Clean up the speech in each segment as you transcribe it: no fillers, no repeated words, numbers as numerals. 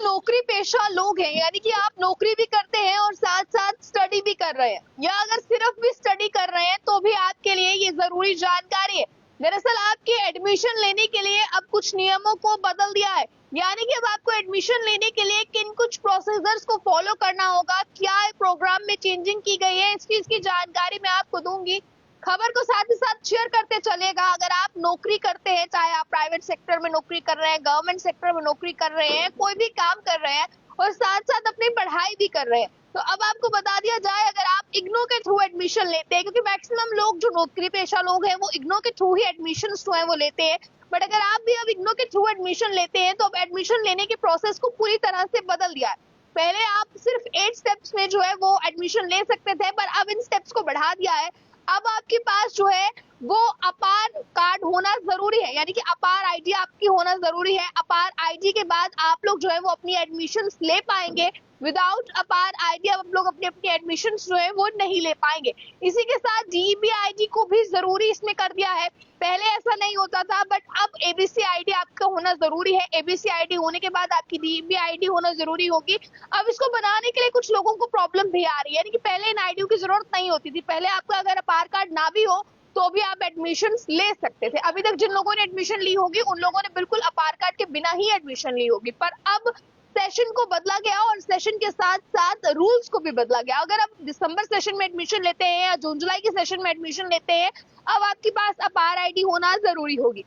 नौकरी पेशा लोग हैं, यानी कि आप नौकरी भी करते हैं और साथ साथ स्टडी भी कर रहे हैं, या अगर सिर्फ भी स्टडी कर रहे हैं तो भी आपके लिए ये जरूरी जानकारी है। दरअसल आपके एडमिशन लेने के लिए अब कुछ नियमों को बदल दिया है, यानी कि अब आपको एडमिशन लेने के लिए किन कुछ प्रोसीजर्स को फॉलो करना होगा, क्या प्रोग्राम में चेंजिंग की गई है, इसकी जानकारी मैं आपको दूंगी। खबर को साथ ही साथ शेयर करते चलेगा। अगर आप नौकरी करते हैं, चाहे आप प्राइवेट सेक्टर में नौकरी कर रहे हैं, गवर्नमेंट सेक्टर में नौकरी कर रहे हैं, कोई भी काम कर रहे हैं और साथ साथ अपनी पढ़ाई भी कर रहे हैं, तो अब आपको बता दिया जाए, अगर आप इग्नू के थ्रू एडमिशन लेते हैं, क्योंकि मैक्सिमम लोग जो नौकरी पेशा लोग हैं वो इग्नू के थ्रू ही एडमिशन जो है वो लेते हैं, बट अगर आप भी अब इग्नू के थ्रू एडमिशन लेते हैं तो अब एडमिशन लेने के प्रोसेस को पूरी तरह से बदल दिया है। पहले आप सिर्फ 8 स्टेप्स में जो है वो एडमिशन ले सकते थे, पर अब इन स्टेप्स को बढ़ा दिया है। अब आपके पास जो है वो अपार कार्ड होना जरूरी है, यानी कि अपार आईडी आपकी होना जरूरी है। अपार आईडी के बाद आप लोग जो है वो अपनी एडमिशन ले पाएंगे। विदाउट अपार आईडी आप लोग अपनी अपनी एडमिशन जो है वो नहीं ले पाएंगे। इसी के साथ डीईबी आईडी को भी जरूरी इसमें कर दिया है। पहले ऐसा नहीं होता था, बट अब एबीसी आईडी आपका होना जरूरी है। एबीसी आईडी होने के बाद आपकी डीईबी आईडी होना जरूरी होगी। अब इसको बनाने के लिए कुछ लोगों को प्रॉब्लम भी आ रही है, यानी कि पहले इन आईडी की जरूरत नहीं होती थी। पहले आपका अगर अपार कार्ड ना भी हो तो भी आप एडमिशन ले सकते थे। अभी तक जिन लोगों ने एडमिशन ली होगी उन लोगों ने बिल्कुल अपार कार्ड के बिना ही एडमिशन ली होगी, पर अब सेशन को बदला गया और सेशन के साथ साथ रूल्स को भी बदला गया। अगर आप दिसंबर सेशन में एडमिशन लेते हैं या जून जुलाई के सेशन में एडमिशन लेते हैं, अब आपके पास अपार आईडी होना जरूरी होगी।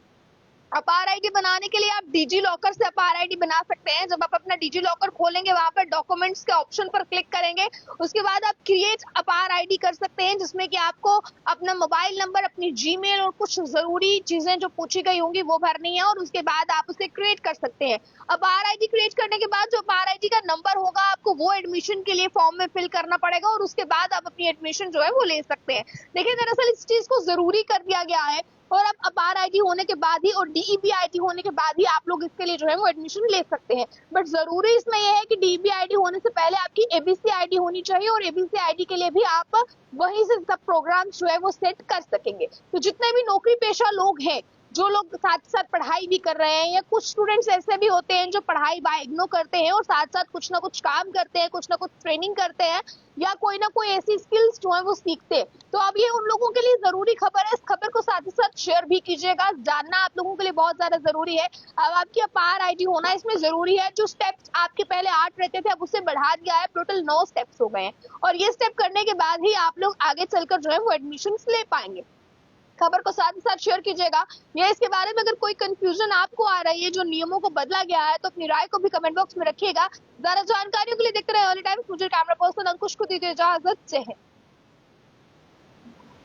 अपार आईडी बनाने के लिए आप डिजी लॉकर से अपार आईडी बना सकते हैं। जब आप अपना डिजी लॉकर खोलेंगे, वहां पर डॉक्यूमेंट्स के ऑप्शन पर क्लिक करेंगे, उसके बाद आप क्रिएट अपार आईडी कर सकते हैं, जिसमें कि आपको अपना मोबाइल नंबर, अपनी जीमेल और कुछ जरूरी चीजें जो पूछी गई होंगी वो भरनी है, और उसके बाद आप उसे क्रिएट कर सकते हैं। अपार आईडी क्रिएट करने के बाद जो अपार आईडी का नंबर होगा, आपको वो एडमिशन के लिए फॉर्म में फिल करना पड़ेगा और उसके बाद आप अपनी एडमिशन जो है वो ले सकते हैं। देखिए, दरअसल इस चीज को जरूरी कर दिया गया है, और अब अपार आईडी होने के बाद ही और डीईबी आईडी होने के बाद ही आप लोग इसके लिए जो है वो एडमिशन ले सकते हैं। बट जरूरी इसमें यह है कि डीईबी आईडी होने से पहले आपकी एबीसी आईडी होनी चाहिए, और एबीसी आईडी के लिए भी आप वहीं से सब प्रोग्राम जो है वो सेट कर सकेंगे। तो जितने भी नौकरी पेशा लोग हैं, जो लोग साथ साथ पढ़ाई भी कर रहे हैं, या कुछ स्टूडेंट्स ऐसे भी होते हैं जो पढ़ाई बाय इग्नू करते हैं और साथ साथ कुछ ना कुछ काम करते हैं, कुछ ना कुछ ट्रेनिंग करते हैं, या कोई ना कोई ऐसी स्किल्स जो है वो सीखते हैं, तो अब ये उन लोगों के लिए जरूरी खबर है। इस खबर को साथ ही साथ शेयर भी कीजिएगा, जानना आप लोगों के लिए बहुत ज्यादा जरूरी है। अब आपकी अपार आईडी होना इसमें जरूरी है। जो स्टेप्स आपके पहले 8 रहते थे, अब उसे बढ़ा दिया है, टोटल 9 स्टेप्स हो गए हैं, और ये स्टेप करने के बाद ही आप लोग आगे चलकर जो है वो एडमिशन ले पाएंगे। खबर को साथ ही साथ शेयर कीजिएगा, या इसके बारे में अगर कोई कंफ्यूजन आपको आ रही है, जो नियमों को बदला गया है, तो अपनी राय को भी कमेंट बॉक्स में रखिएगा। ज्यादा जानकारियों के लिए देखते रहे अर्ली टाइम्स। मुझे कैमरा पर्सन अंकुश को दीजिए इजाजत। जय हिंद।